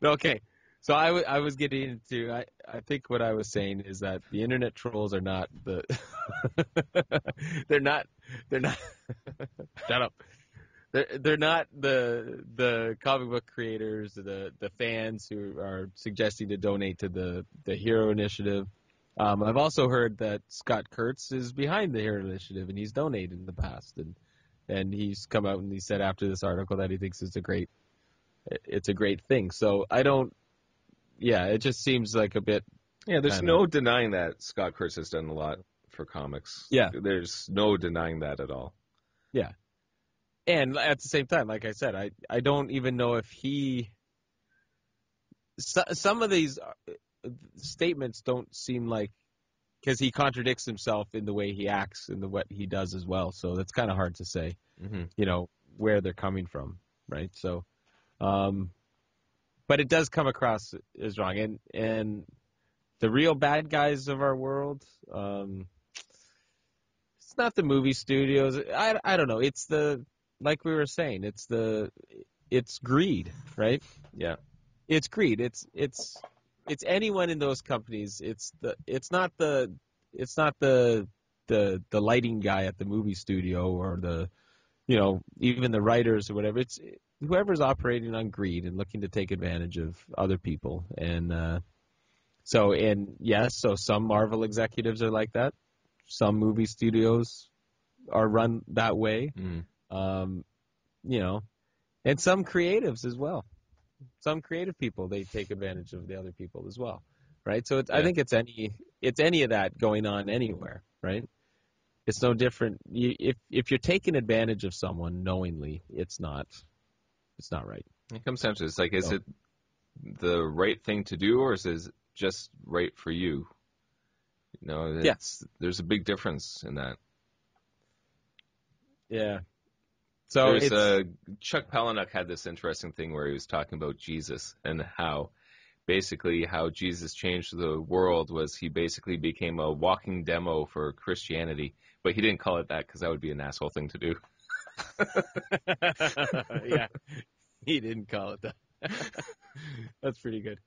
okay. So I was getting into... I think what I was saying is that the internet trolls are not the... They're not... Shut up. They're not the comic book creators, the fans who are suggesting to donate to the Hero Initiative. I've also heard that Scott Kurtz is behind the Hero Initiative and he's donated in the past, and he's come out and he said after this article that he thinks it's a great thing. So I don't. Yeah, it just seems like a bit. Yeah, there's no denying that Scott Kurtz has done a lot for comics. Yeah, there's no denying that at all. Yeah. And at the same time, like I said, I don't even know if some of these statements don't seem like, because he contradicts himself in the way he acts and what he does as well. So that's kind of hard to say, where they're coming from, right? So, but it does come across as wrong. And the real bad guys of our world, it's not the movie studios. I don't know. It's like we were saying, it's the it's greed, right? Yeah. It's greed. It's anyone in those companies. It's not the lighting guy at the movie studio or even the writers or whatever. It's whoever's operating on greed and looking to take advantage of other people. And so some Marvel executives are like that. Some movie studios are run that way. Mm. And some creatives as well. Some creative people, they take advantage of the other people as well, right? So I think it's any of that going on anywhere, right? It's no different. If you're taking advantage of someone knowingly, it's not right. It comes down to it's like, is it the right thing to do, or is it just right for you? Yes. There's a big difference in that. Yeah. So Chuck Palahniuk had this interesting thing where he was talking about Jesus and how Jesus changed the world was he basically became a walking demo for Christianity, but he didn't call it that because that would be an asshole thing to do. Yeah, he didn't call it that. That's pretty good.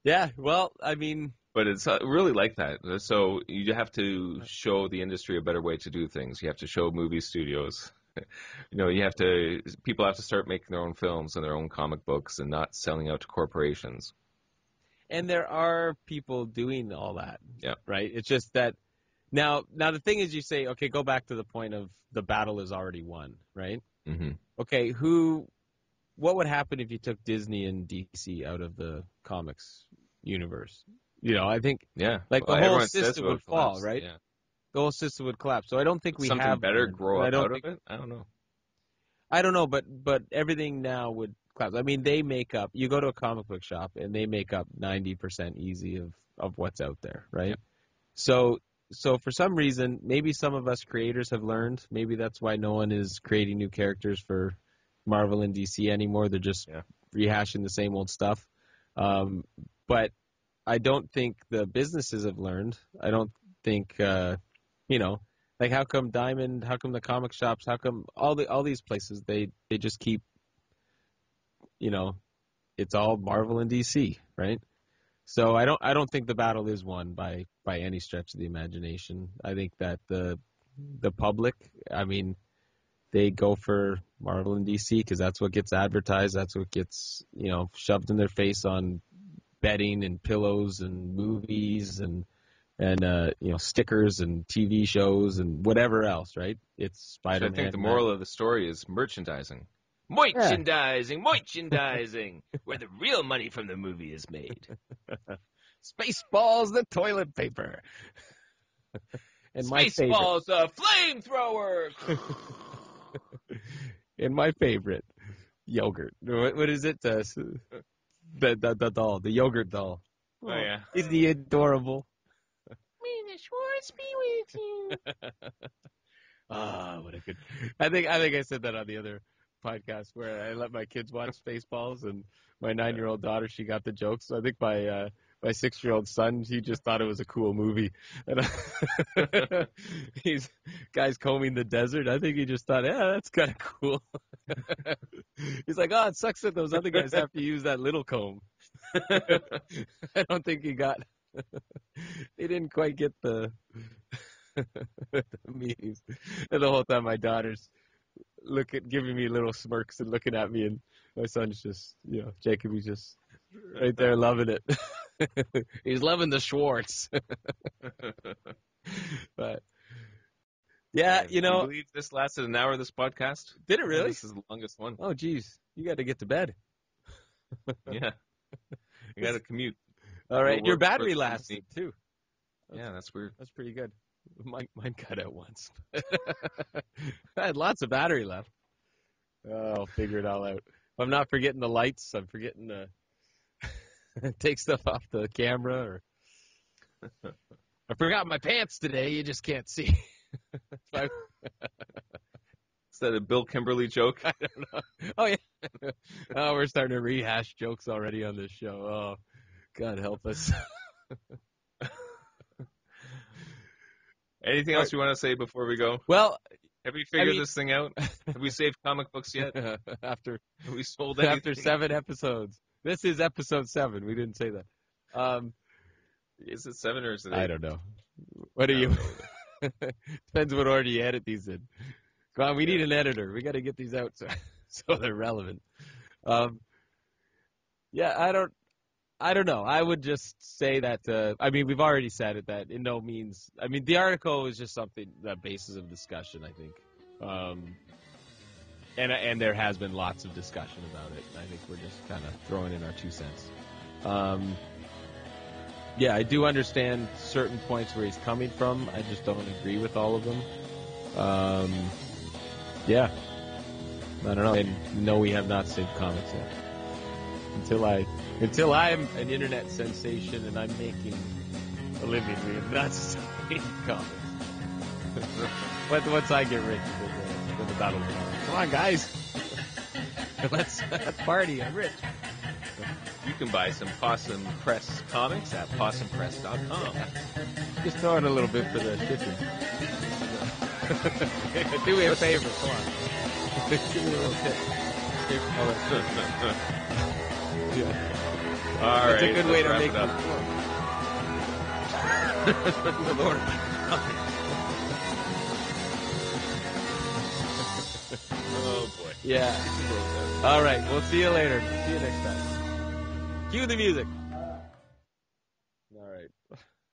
Yeah, well, I mean... But it's really like that. So you have to show the industry a better way to do things. You have to show movie studios. People have to start making their own films and their own comic books and not selling out to corporations. And there are people doing all that. Yeah. Right? It's just that now the thing is, you say, okay, go back to the point of the battle is already won, right? Mm-hmm. Okay, what would happen if you took Disney and DC out of the comics universe? I think the whole system would fall, right? Yeah. The whole system would collapse. So I don't think something better grow up out of it. I don't know, but everything now would collapse. I mean, they make up. You go to a comic book shop and they make up 90% easy of what's out there, right? Yeah. So for some reason, maybe some of us creators have learned. Maybe that's why no one is creating new characters for Marvel and DC anymore. They're just rehashing the same old stuff. But I don't think the businesses have learned. I don't think, like how come Diamond, how come the comic shops, how come all these places, they just keep, it's all Marvel and DC, right? So I don't think the battle is won by any stretch of the imagination. I think that the public, I mean, they go for Marvel and DC because that's what gets advertised. That's what gets, shoved in their face on bedding and pillows and movies and stickers and TV shows and whatever else, right? It's Spider-Man. So I think the moral of the story is merchandising. Merchandising, where the real money from the movie is made. Spaceballs, the toilet paper. And Spaceballs, the flamethrower. And my favorite, yogurt. What is it? The doll, the yogurt doll. Oh yeah. Isn't he adorable? May the Schwartz be with you. What a good. I think I said that on the other podcast where I let my kids watch Spaceballs, and my 9-year-old daughter, she got the jokes. So I think my 6-year-old son, he just thought it was a cool movie. And he's guys combing the desert. I think he just thought, yeah, that's kind of cool. He's like, oh, it sucks that those other guys have to use that little comb. I don't think he got. They didn't quite get the meanings. And the whole time my daughter's giving me little smirks and looking at me, and my son's just, Jacob, he's just right there loving it. He's loving the Schwartz. But yeah, Can you believe this lasted an hour, this podcast? Did it really? This is the longest one. Oh, geez. You got to get to bed. Yeah. You got to commute. All right. Your battery lasted, too. Yeah, that's weird. That's pretty good. Mine cut out once. I had lots of battery left. Oh, I'll figure it all out. If I'm not forgetting the lights, I'm forgetting to take stuff off the camera. Or I forgot my pants today. You just can't see. Is that a Bill Kimberly joke? I don't know. Oh, yeah. Oh, we're starting to rehash jokes already on this show. Oh, God help us. Anything else you want to say before we go? Well, Have we figured this thing out? Have we saved comic books yet? Have we sold anything? After 7 episodes. This is episode 7. We didn't say that. Is it 7 or is it 8? I don't know. What are you? Depends what order you edit these in. Come on, we need an editor. We got to get these out so they're relevant. Yeah, I don't know. I would just say that, I mean, we've already said it, that in no means, I mean, the article is just something, that basis of discussion, I think. And there has been lots of discussion about it. I think we're just kind of throwing in our 2 cents. Yeah, I do understand certain points where he's coming from. I just don't agree with all of them. Yeah. I don't know. And no, we have not saved comics yet. Until I'm an internet sensation and I'm making a living, we have not saved comics. Once I get rich, then the battle will come. Come on, guys. Let's party. I'm rich. You can buy some Possum Press comics at possumpress.com. Just throw in a little bit for the shipping. Do me a favor, come on. Give me a little tip. Yeah. All right. It's a good way to make it up. The Lord. Oh boy. Yeah. All right. We'll see you later. See you next time. Cue the music. All right.